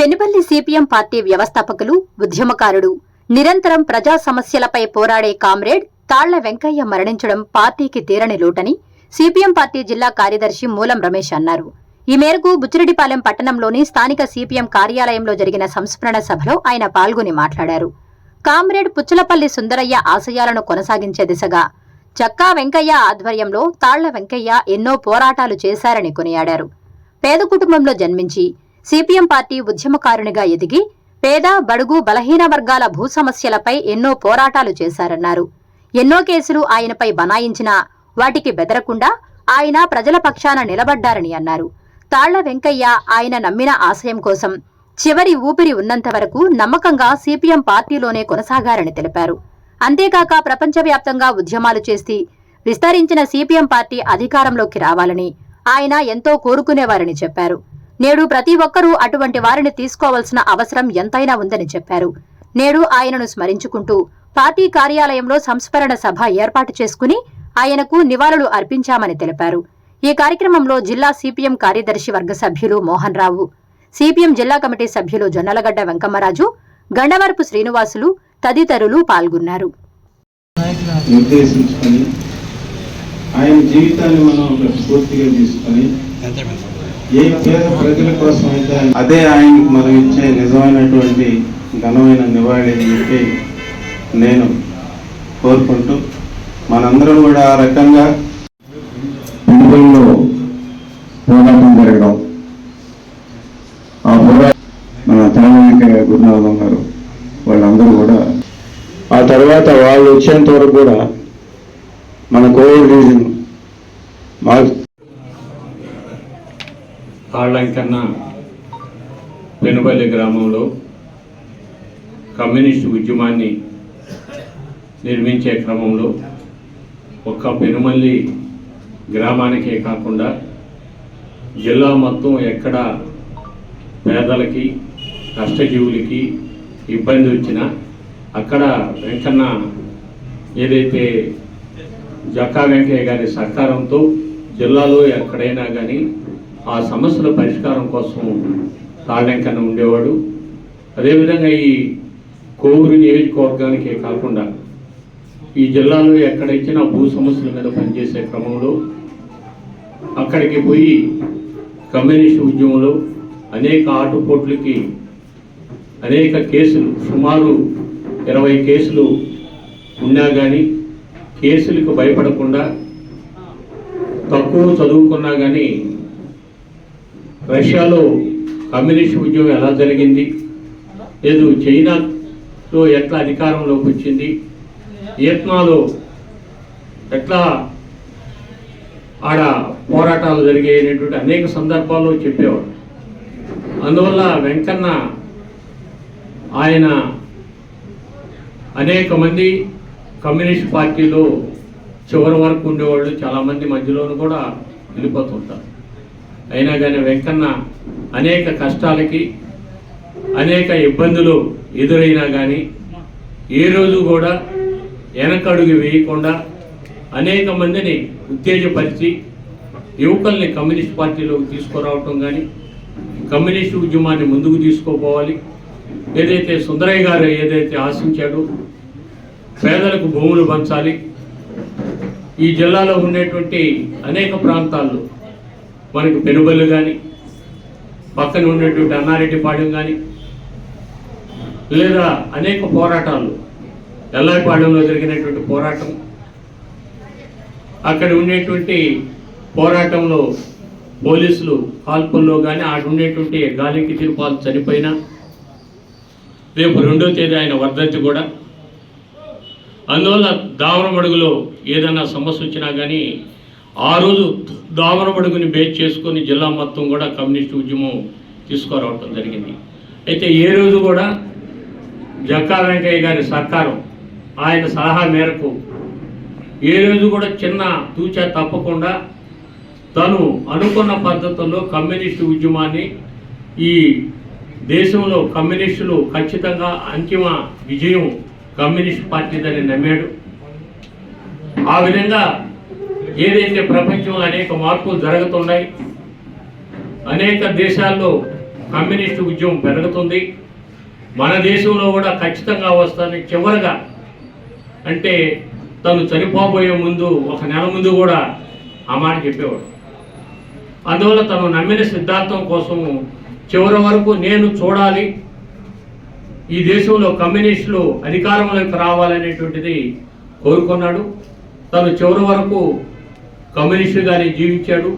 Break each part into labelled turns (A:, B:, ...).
A: Penuballi CPM party వ్యవస్థాపకులు, ఉద్యమకారుడు, నిరంతరం ప్రజా సమస్యలపై పోరాడే కామ్రేడ్ తాళ్ల వెంకయ్య మరణించడం పార్టీకి తీరని లోటని సిపిఎం పార్టీ జిల్లా కార్యదర్శి మూలం రమేష్ అన్నారు. ఈ మేరకు బుచ్చిరెడ్డిపాలెం పట్టణంలోని స్థానిక సిపిఎం కార్యాలయంలో జరిగిన సంస్మరణ సభలో ఆయన పాల్గొని మాట్లాడారు. కామ్రేడ్ పుచ్చలపల్లి సుందరయ్య ఆశయాలను కొనసాగించే దిశగా చక్కా వెంకయ్య ఆధ్వర్యంలో తాళ్ల వెంకయ్య ఎన్నో పోరాటాలు చేశారని కొనియాడారు. పేద కుటుంబంలో జన్మించి సిపిఎం పార్టీ ఉద్యమకారునిగా ఎదిగి పేద, బడుగు, బలహీన వర్గాల భూ సమస్యలపై ఎన్నో పోరాటాలు చేశారన్నారు. ఎన్నో కేసులు ఆయనపై బనాయించినా వాటికి బెదరకుండా ఆయన ప్రజల పక్షాన నిలబడ్డారని అన్నారు. తాళ్ల వెంకయ్య ఆయన నమ్మిన ఆశయం కోసం చివరి ఊపిరి ఉన్నంత వరకు నమ్మకంగా సిపిఎం పార్టీలోనే కొనసాగారని తెలిపారు. అంతేకాక ప్రపంచవ్యాప్తంగా ఉద్యమాలు చేసి విస్తరించిన సిపిఎం పార్టీ అధికారంలోకి రావాలని ఆయన ఎంతో కోరుకునేవారని చెప్పారు. నేడు ప్రతి ఒక్కరూ అటువంటి వారిని తీసుకోవాల్సిన అవసరం ఎంతైనా ఉందని చెప్పారు. నేడు ఆయనను స్మరించుకుంటూ పార్టీ కార్యాలయంలో సంస్మరణ సభ ఏర్పాటు చేసుకుని ఆయనకు నివాళులు అర్పించామని తెలిపారు. ఈ కార్యక్రమంలో జిల్లా సిపిఎం కార్యదర్శి వర్గ సభ్యులు మోహన్ రావు, సిపిఎం జిల్లా కమిటీ సభ్యులు జొన్నలగడ్డ వెంకమ్మరాజు, గండవరపు శ్రీనివాసులు తదితరులు పాల్గొన్నారు.
B: ఆయన జీవితాన్ని మనం స్ఫూర్తిగా తీసుకొని ఏ పేద ప్రజల కోసం అయితే అదే ఆయనకు మనం ఇచ్చే నిజమైనటువంటి ఘనమైన నివాళి అని చెప్పి నేను కోరుకుంటూ మనందరం కూడా ఆ రకంగా
C: పెనుబల్లో పోరాటం జరగడం, ఆ పోరాటం మన తాళ గురునాథం గారు వాళ్ళందరూ కూడా ఆ తర్వాత వాళ్ళు వచ్చేంత వరకు కూడా మన కోవిడ్ రీజన్
D: తాళ్ళంకన్న పెనుబల్లి గ్రామంలో కమ్యూనిస్టు ఉద్యమాన్ని నిర్మించే క్రమంలో ఒక్క పెనుమల్లి గ్రామానికే కాకుండా జిల్లా మొత్తం ఎక్కడ పేదలకి, కష్టజీవులకి ఇబ్బంది వచ్చినా అక్కడ వెంకన్న ఏదైతే జక్కా వెంకయ్య గారి సహకారంతో జిల్లాలో ఎక్కడైనా కానీ ఆ సమస్యల పరిష్కారం కోసం తాళ్ళెంకన్న ఉండేవాడు. అదేవిధంగా ఈ కోవూరు నియోజకవర్గానికే కాకుండా ఈ జిల్లాలో ఎక్కడిచ్చినా భూ సమస్యల మీద పనిచేసే క్రమంలో అక్కడికి పోయి కమ్యూనిస్టు ఉద్యమంలో అనేక ఆటుపోట్లకి అనేక కేసులు, సుమారు 20 కేసులు ఉన్నా కానీ కేసులకు భయపడకుండా తక్కువ చదువుకున్నా కానీ రష్యాలో కమ్యూనిస్టు ఉద్యమం ఎలా జరిగింది, లేదు చైనాలో ఎట్లా అధికారంలోకి వచ్చింది, వియత్నాంలో ఎట్లా ఆడ పోరాటాలు జరిగేటువంటి అనేక సందర్భాల్లో చెప్పేవాడు. అందువల్ల వెంకన్న ఆయన అనేక మంది కమ్యూనిస్ట్ పార్టీలో చివరి వరకు ఉండేవాళ్ళు, చాలామంది మధ్యలోనూ కూడా వెళ్ళిపోతుంటారు. అయినా కానీ వెంకన్న అనేక కష్టాలకి, అనేక ఇబ్బందులు ఎదురైనా కానీ ఏ రోజు కూడా వెనకడుగు వేయకుండా అనేక మందిని ఉత్తేజపరిచి యువకుల్ని కమ్యూనిస్ట్ పార్టీలోకి తీసుకురావటం కానీ, కమ్యూనిస్టు ఉద్యమాన్ని ముందుకు తీసుకుపోవాలి, ఏదైతే సుందరయ్య గారు ఏదైతే ఆశించాడో పేదలకు భూములు పంచాలి, ఈ జిల్లాలో ఉండేటువంటి అనేక ప్రాంతాల్లో మనకు పెనుబల్లి కానీ, పక్కన ఉండేటువంటి అన్నారెడ్డిపాడెం కానీ, లేదా అనేక పోరాటాలు, ఎల్లాయిపాడెంలో జరిగినటువంటి పోరాటం, అక్కడ ఉండేటువంటి పోరాటంలో పోలీసులు కాల్పుల్లో కానీ ఆడ ఉండేటువంటి గాలికి తిరుపాలు చనిపోయినా, రేపు 2వ తేదీ ఆయన వర్ధంతి కూడా. అందువల్ల దావరమడుగులో ఏదైనా సమస్య వచ్చినా కానీ ఆ రోజు దావరమడుగుని బేస్ చేసుకొని జిల్లా మొత్తం కూడా కమ్యూనిస్టు ఉద్యమం తీసుకురావటం జరిగింది. అయితే ఏ రోజు కూడా జక్కా వెంకయ్య గారి సహకారం, ఆయన సలహా మేరకు ఏ రోజు కూడా చిన్న తూచా తప్పకుండా తను అనుకున్న పద్ధతుల్లో కమ్యూనిస్టు ఉద్యమాన్ని, ఈ దేశంలో కమ్యూనిస్టులు ఖచ్చితంగా అంతిమ విజయం కమ్యూనిస్ట్ పార్టీదని నమ్మాడు. ఆ విధంగా ఏదైతే ప్రపంచంలో అనేక మార్పులు జరుగుతున్నాయి, అనేక దేశాల్లో కమ్యూనిస్టు ఉద్యమం పెరుగుతుంది, మన దేశంలో కూడా ఖచ్చితంగా వస్తుందని చివరగా అంటే తను చనిపోబోయే ముందు 1 నెల ముందు కూడా ఆ మాట చెప్పేవాడు. అందువల్ల తను నమ్మిన సిద్ధాంతం కోసము చివరి వరకు నేను చూడాలి, ఈ దేశంలో కమ్యూనిస్టులు అధికారంలోకి రావాలనేటువంటిది కోరుకున్నాడు. తను చివరి వరకు కమ్యూనిస్టుగానే జీవించాడు,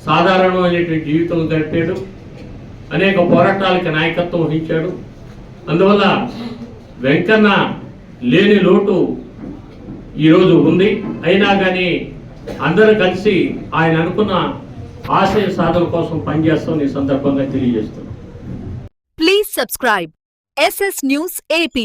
D: సాధారణమైనటువంటి జీవితం గడిపాడు, అనేక పోరాటాలకి నాయకత్వం వహించాడు. అందువల్ల వెంకన్న లేని లోటు ఈరోజు ఉంది. అయినా కానీ అందరూ కలిసి ఆయన అనుకున్న ఆశయ సాధన కోసం పనిచేస్తామని ఈ సందర్భంగా తెలియజేస్తున్నాం.
E: Please subscribe SS News AP.